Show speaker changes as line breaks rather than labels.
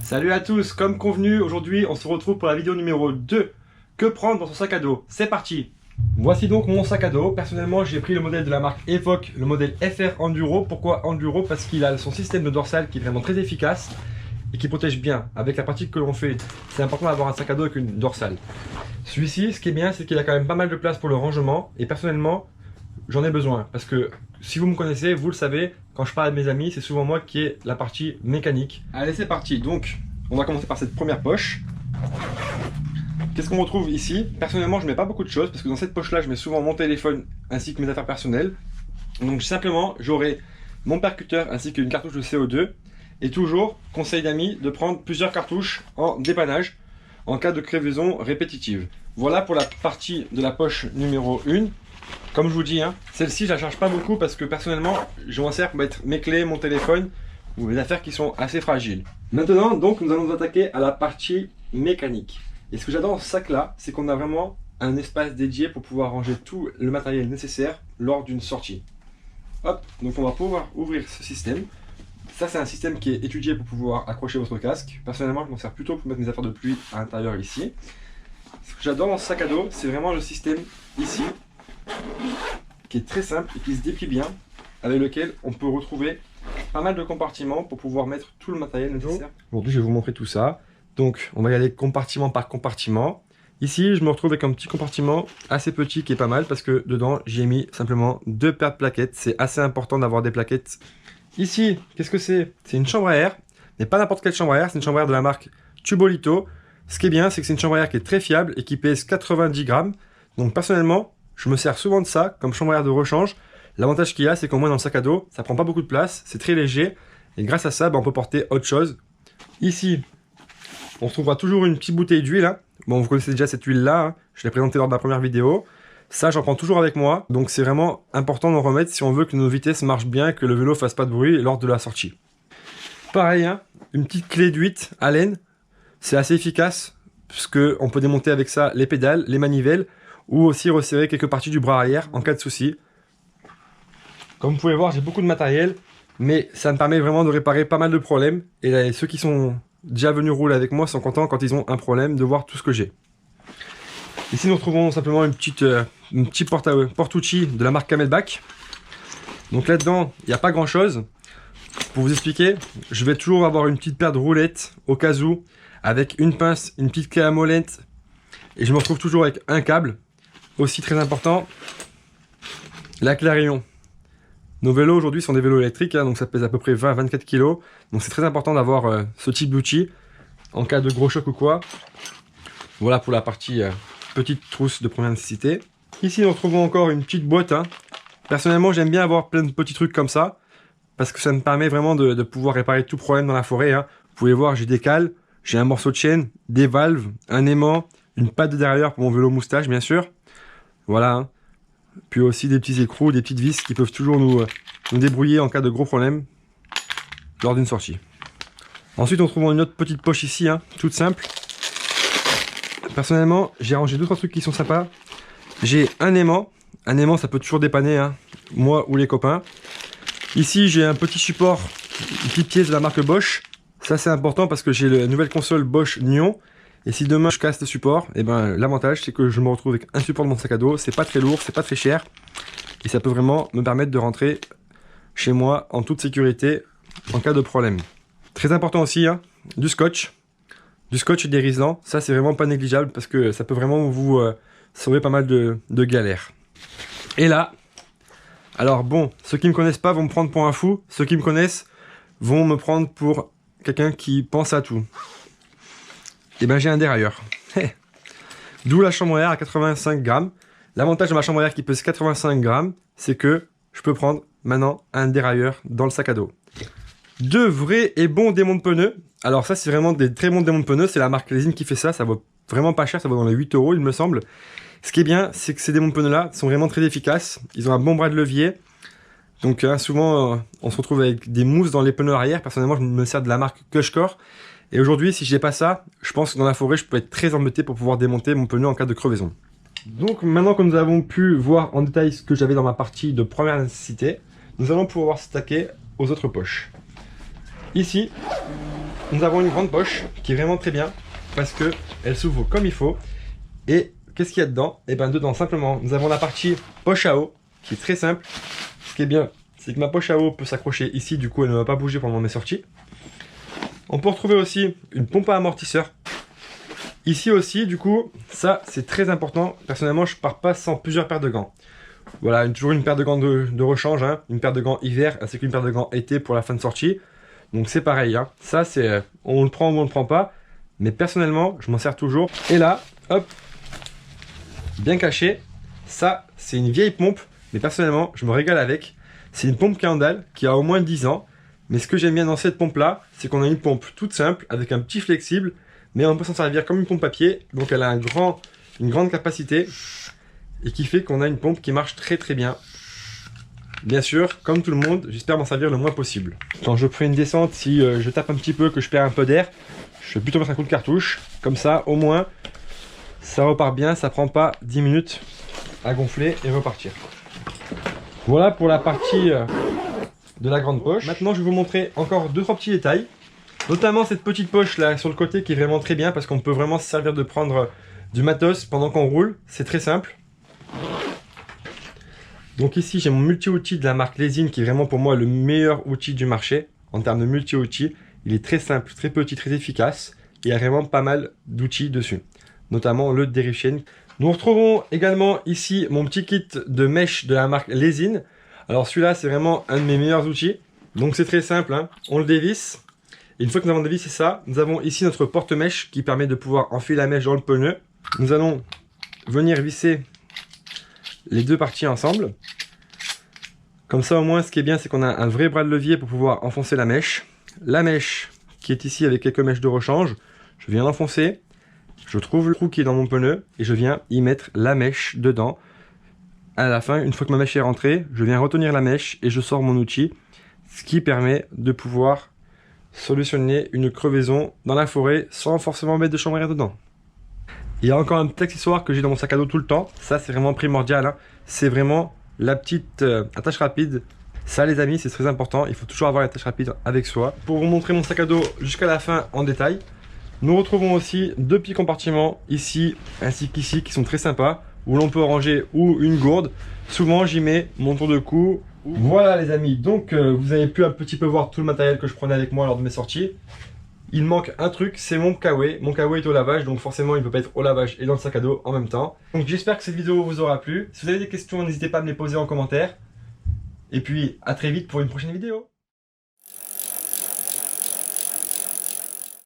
Salut à tous, comme convenu, aujourd'hui on se retrouve pour la vidéo numéro 2. Que prendre dans son sac à dos? C'est parti! Voici donc mon sac à dos. Personnellement, j'ai pris le modèle de la marque Evoque, le modèle FR Enduro. Pourquoi Enduro? Parce qu'il a son système de dorsale qui est vraiment très efficace et qui protège bien. Avec la pratique que l'on fait, c'est important d'avoir un sac à dos avec une dorsale. Celui-ci, ce qui est bien, c'est qu'il a quand même pas mal de place pour le rangement. Et personnellement, j'en ai besoin. Parce que si vous me connaissez, vous le savez, quand je parle à mes amis, c'est souvent moi qui ai la partie mécanique. Allez, c'est parti. Donc, on va commencer par cette première poche. Qu'est-ce qu'on retrouve ici? Personnellement, je ne mets pas beaucoup de choses parce que dans cette poche-là, je mets souvent mon téléphone ainsi que mes affaires personnelles. Donc simplement, j'aurai mon percuteur ainsi qu'une cartouche de CO2. Et toujours, conseil d'amis, de prendre plusieurs cartouches en dépannage en cas de crevaison répétitive. Voilà pour la partie de la poche numéro 1. Comme je vous dis, celle-ci, je la charge pas beaucoup parce que personnellement, je m'en sers pour mettre mes clés, mon téléphone ou les affaires qui sont assez fragiles. Maintenant, donc, nous allons nous attaquer à la partie mécanique. Et ce que j'adore dans ce sac-là, c'est qu'on a vraiment un espace dédié pour pouvoir ranger tout le matériel nécessaire lors d'une sortie. Hop, donc on va pouvoir ouvrir ce système. Ça, c'est un système qui est étudié pour pouvoir accrocher votre casque. Personnellement, je m'en sers plutôt pour mettre mes affaires de pluie à l'intérieur ici. Ce que j'adore dans ce sac à dos, c'est vraiment le système ici, qui est très simple et qui se déplie bien, avec lequel on peut retrouver pas mal de compartiments pour pouvoir mettre tout le matériel nécessaire. Aujourd'hui, je vais vous montrer tout ça. Donc, on va y aller compartiment par compartiment. Ici, je me retrouve avec un petit compartiment assez petit qui est pas mal parce que dedans, j'ai mis simplement 2 paires de plaquettes. C'est assez important d'avoir des plaquettes. Ici, qu'est-ce que c'est? C'est une chambre à air, mais pas n'importe quelle chambre à air. C'est une chambre à air de la marque Tubolito. Ce qui est bien, c'est que c'est une chambre à air qui est très fiable et qui pèse 90 grammes. Donc, personnellement, je me sers souvent de ça comme chambre à air de rechange. L'avantage qu'il y a, c'est qu'au moins dans le sac à dos, ça prend pas beaucoup de place, c'est très léger. Et grâce à ça, on peut porter autre chose. Ici, on retrouvera toujours une petite bouteille d'huile. Bon, vous connaissez déjà cette huile-là, je l'ai présentée lors de ma première vidéo. Ça, j'en prends toujours avec moi. Donc, c'est vraiment important d'en remettre si on veut que nos vitesses marchent bien et que le vélo fasse pas de bruit lors de la sortie. Pareil, une petite clé de 8 Allen. C'est assez efficace puisqu'on peut démonter avec ça les pédales, les manivelles ou aussi resserrer quelques parties du bras arrière en cas de souci. Comme vous pouvez voir, j'ai beaucoup de matériel, mais ça me permet vraiment de réparer pas mal de problèmes. Et là, ceux qui sont déjà venus rouler avec moi sont contents quand ils ont un problème de voir tout ce que j'ai. Ici, nous retrouvons simplement une petite porte-outil de la marque Camelback. Donc là-dedans, il n'y a pas grand-chose. Pour vous expliquer, je vais toujours avoir une petite paire de roulettes au cas où, avec une pince, une petite clé à molette. Et je me retrouve toujours avec un câble. Aussi très important, la clé à rayon. Nos vélos aujourd'hui sont des vélos électriques, donc ça pèse à peu près 20-24 kg. Donc c'est très important d'avoir ce type d'outil en cas de gros choc ou quoi. Voilà pour la partie petite trousse de première nécessité. Ici nous retrouvons encore une petite boîte. Personnellement j'aime bien avoir plein de petits trucs comme ça, parce que ça me permet vraiment de pouvoir réparer tout problème dans la forêt. Vous pouvez voir, j'ai des cales, j'ai un morceau de chaîne, des valves, un aimant, une patte de derrière pour mon vélo moustache bien sûr. Voilà. Puis aussi des petits écrous, des petites vis qui peuvent toujours nous débrouiller en cas de gros problème lors d'une sortie. Ensuite, on trouve une autre petite poche ici, toute simple. Personnellement, j'ai rangé 2-3 trucs qui sont sympas. J'ai un aimant. Un aimant, ça peut toujours dépanner, moi ou les copains. Ici, j'ai un petit support, une petite pièce de la marque Bosch. Ça, c'est important parce que j'ai la nouvelle console Bosch Nyon. Et si demain je casse le support, l'avantage c'est que je me retrouve avec un support dans mon sac à dos, c'est pas très lourd, c'est pas très cher. Et ça peut vraiment me permettre de rentrer chez moi en toute sécurité en cas de problème. Très important aussi, du scotch. Du scotch dérislant, ça c'est vraiment pas négligeable parce que ça peut vraiment vous sauver pas mal de galères. Et là, alors bon, ceux qui me connaissent pas vont me prendre pour un fou, ceux qui me connaissent vont me prendre pour quelqu'un qui pense à tout. Et j'ai un dérailleur. D'où la chambre à air à 85 grammes. L'avantage de ma chambre à air qui pèse 85 grammes, c'est que je peux prendre maintenant un dérailleur dans le sac à dos. 2 vrais et bons démonte pneus. Alors ça, c'est vraiment des très bons démonte pneus. C'est la marque Leasing qui fait ça. Ça vaut vraiment pas cher. Ça vaut dans les 8 €, il me semble. Ce qui est bien, c'est que ces démonte pneus là sont vraiment très efficaces. Ils ont un bon bras de levier. Donc souvent, on se retrouve avec des mousses dans les pneus arrière. Personnellement, je me sers de la marque Cushcore. Et aujourd'hui, si j'ai pas ça, je pense que dans la forêt, je peux être très embêté pour pouvoir démonter mon pneu en cas de crevaison. Donc maintenant que nous avons pu voir en détail ce que j'avais dans ma partie de première nécessité, nous allons pouvoir s'attaquer aux autres poches. Ici, nous avons une grande poche qui est vraiment très bien parce que elle s'ouvre comme il faut. Et qu'est-ce qu'il y a dedans? Et bien dedans simplement nous avons la partie poche à eau qui est très simple. Ce qui est bien, c'est que ma poche à eau peut s'accrocher ici, du coup elle ne va pas bouger pendant mes sorties. On peut retrouver aussi une pompe à amortisseur. Ici aussi, du coup, ça c'est très important. Personnellement, je pars pas sans plusieurs paires de gants. Voilà, toujours une paire de gants de rechange, hein, une paire de gants hiver ainsi qu'une paire de gants été pour la fin de sortie. Donc c'est pareil, hein. Ça c'est, on le prend ou on le prend pas. Mais personnellement, je m'en sers toujours. Et là, hop, bien caché, ça c'est une vieille pompe. Mais personnellement, je me régale avec. C'est une pompe Kendall qui a au moins 10 ans. Mais ce que j'aime bien dans cette pompe là, c'est qu'on a une pompe toute simple avec un petit flexible, mais on peut s'en servir comme une pompe à pied. Donc elle a une grande capacité et qui fait qu'on a une pompe qui marche très très bien. Bien sûr, comme tout le monde, j'espère m'en servir le moins possible. Quand je fais une descente, si je tape un petit peu, que je perds un peu d'air, je vais plutôt mettre un coup de cartouche. Comme ça, au moins, ça repart bien, ça prend pas 10 minutes à gonfler et repartir. Voilà pour la partie de la grande poche. Maintenant je vais vous montrer encore 2-3 petits détails, notamment cette petite poche là sur le côté qui est vraiment très bien parce qu'on peut vraiment se servir de prendre du matos pendant qu'on roule, c'est très simple. Donc ici j'ai mon multi-outil de la marque Lesin qui est vraiment pour moi le meilleur outil du marché en termes de multi-outil. Il est très simple, très petit, très efficace et il y a vraiment pas mal d'outils dessus, notamment le Derichane. Nous retrouvons également ici mon petit kit de mèche de la marque Lesin. Alors celui-là c'est vraiment un de mes meilleurs outils. Donc c'est très simple, hein. On le dévisse. Et une fois que nous avons dévissé ça, nous avons ici notre porte-mèche qui permet de pouvoir enfiler la mèche dans le pneu. Nous allons venir visser les deux parties ensemble. Comme ça au moins ce qui est bien c'est qu'on a un vrai bras de levier pour pouvoir enfoncer la mèche. La mèche qui est ici avec quelques mèches de rechange, je viens l'enfoncer. Je trouve le trou qui est dans mon pneu et je viens y mettre la mèche dedans. À la fin, une fois que ma mèche est rentrée, je viens retenir la mèche et je sors mon outil, ce qui permet de pouvoir solutionner une crevaison dans la forêt sans forcément mettre de chambre à air dedans. Il y a encore un petit accessoire que j'ai dans mon sac à dos tout le temps, ça c'est vraiment primordial, hein. C'est vraiment la petite attache rapide. Ça les amis, c'est très important, il faut toujours avoir une attache rapide avec soi. Pour vous montrer mon sac à dos jusqu'à la fin en détail, nous retrouvons aussi 2 petits compartiments ici ainsi qu'ici qui sont très sympas, où l'on peut ranger ou une gourde. Souvent j'y mets mon tour de cou. Voilà les amis, donc vous avez pu un petit peu voir tout le matériel que je prenais avec moi lors de mes sorties. Il manque un truc, c'est mon kawaii. Mon kawaii est au lavage, donc forcément il ne peut pas être au lavage et dans le sac à dos en même temps. Donc j'espère que cette vidéo vous aura plu. Si vous avez des questions, n'hésitez pas à me les poser en commentaire. Et puis à très vite pour une prochaine vidéo.